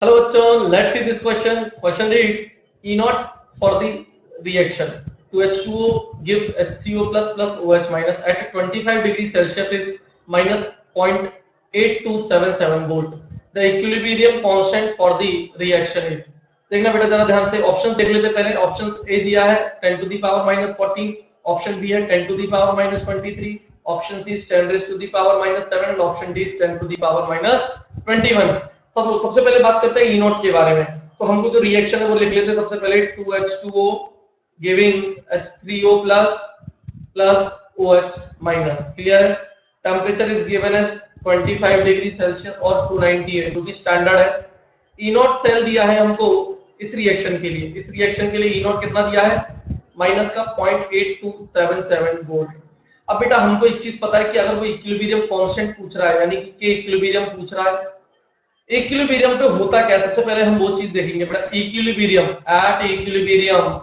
Hello bachon, let's see this question. Question reads E naught for the reaction. 2H2O gives H3O plus OH minus at 25 degrees Celsius is minus 0.8277 volt. The equilibrium constant for the reaction is. देखना बेटा जरा ध्यान से options देख लेते पहले. Option A दिया है 10 to the power minus 14, option B है 10 to the power minus 23, option C 10 raise to the power minus 7 and option D 10 to the power minus 21. सबसे पहले बात करते हैं ई नॉट के बारे में. तो हमको जो रिएक्शन है वो लिख लेते हैं. सबसे पहले 2H2O giving H3O plus OH minus. Clear है. Temperature is given as 25 degree Celsius और 290 है जो कि स्टैंडर्ड है. ई नॉट सेल दिया है हमको इस रिएक्शन के लिए. इस रिएक्शन के लिए ई नॉट कितना दिया है? माइनस का 0.8277 वोल्ट. अब बेटा हमको एक चीज पता है कि अगर वो इक्विलिब्रियम कांस्टेंट पूछ रहा है यानी कि के इक्विलिब्रियम पूछ रहा है, इक्विलिब्रियम पे होता क्या. सबसे पहले हम वो चीज देखेंगे बेटा. Equilibrium at equilibrium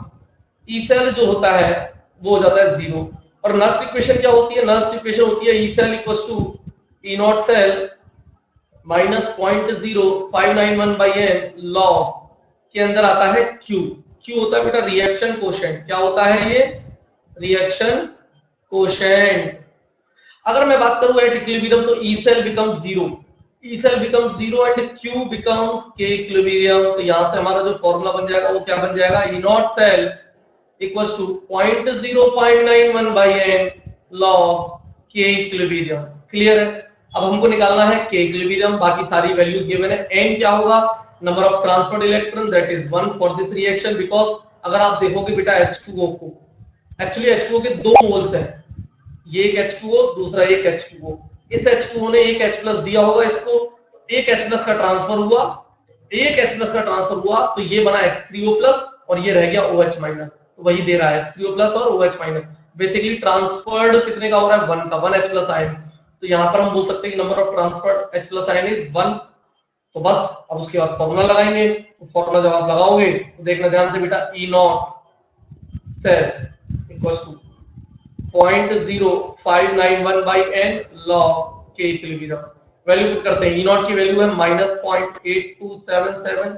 E cell जो होता है वो हो जाता है जीरो. और नर्स इक्वेशन क्या होती है? नर्स इक्वेशन होती है E cell equals to E naught cell minus 0.0591 by n log के अंदर आता है क्यू. क्यू होता है बेटा रिएक्शन कोशेंट. क्या होता है ये? Reaction quotient. अगर मैं बात करूं एट इक्विलिब्रियम तो E cell becomes zero. E cell becomes zero and Q becomes K equilibrium. तो यहाँ से हमारा जो फॉर्मूला बन जाएगा वो क्या बन जाएगा? E naught cell equals to 0.0591 by n log K equilibrium. Clear है. अब हमको निकालना है K equilibrium. बाकी सारी वैल्यूज गिवन है. N क्या होगा? Number of transferred electron that is 1 for this reaction. Because अगर आप देखोगे बेटा H2O को, एक्चुअली H2O के दो मोल्स हैं. ये एक H2O, दूसरा एक H2O. इस H2O ने एक H प्लस दिया होगा इसको, एक H प्लस का ट्रांसफर हुआ, एक H प्लस का ट्रांसफर हुआ तो ये बना H3O प्लस और ये रह गया OH माइनस. तो वही दे रहा है H3O प्लस और OH माइनस. बेसिकली ट्रांसफर्ड कितने का हो रहा है? 1 का. 1 H प्लस आयन. तो यहाँ पर हम बोल सकते हैं कि number of transferred H plus ion is 1. तो बस अब उसके बाद फॉर्मूला लगाएंगे. तो फॉर्मूला जब आप लगाओगे तो देखना ध्यान से बेटा. E naught cell equals to 0.0591 by n log K equilibrium. Value put करते हैं. E नॉट की वैल्यू है minus 0.8277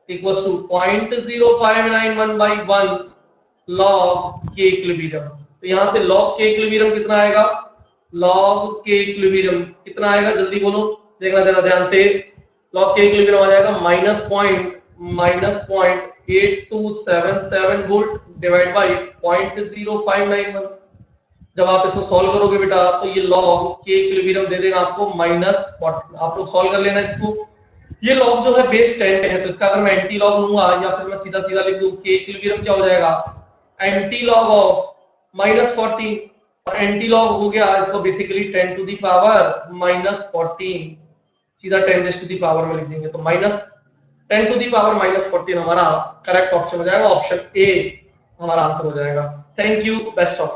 equals to 0.0591 by 1 log K equilibrium. तो यहाँ से log K equilibrium कितना आएगा? log K equilibrium कितना आएगा? जल्दी बोलो. देखना देना ध्यान से. log K equilibrium आ जाएगा माइनस 0.8277 वोल्ट डिवाइड बाई 0.0591. जब आप इसको सॉल्व करोगे बेटा तो ये log K इक्विलिब्रियम दे देगा आपको माइनस 40. आप लोग सॉल्व कर लेना इसको. ये log जो है बेस 10 पे है तो इसका अगर मैं एंटी लॉग लूंगा या फिर मैं सीधा सीधा लिख दूं K इक्विलिब्रियम क्या हो जाएगा? Anti log of minus 14. और एंटी लॉग हो गया इसको basically 10 to the power minus 14. सीधा 10 रेज़ टू द पावर में लिख देंगे तो minus 10 to the power minus 14 हमारा करेक्ट ऑप्शन हो जाएगा. ऑप्शन ए हमारा आंसर हो जाएगा. Thank you. Best of luck.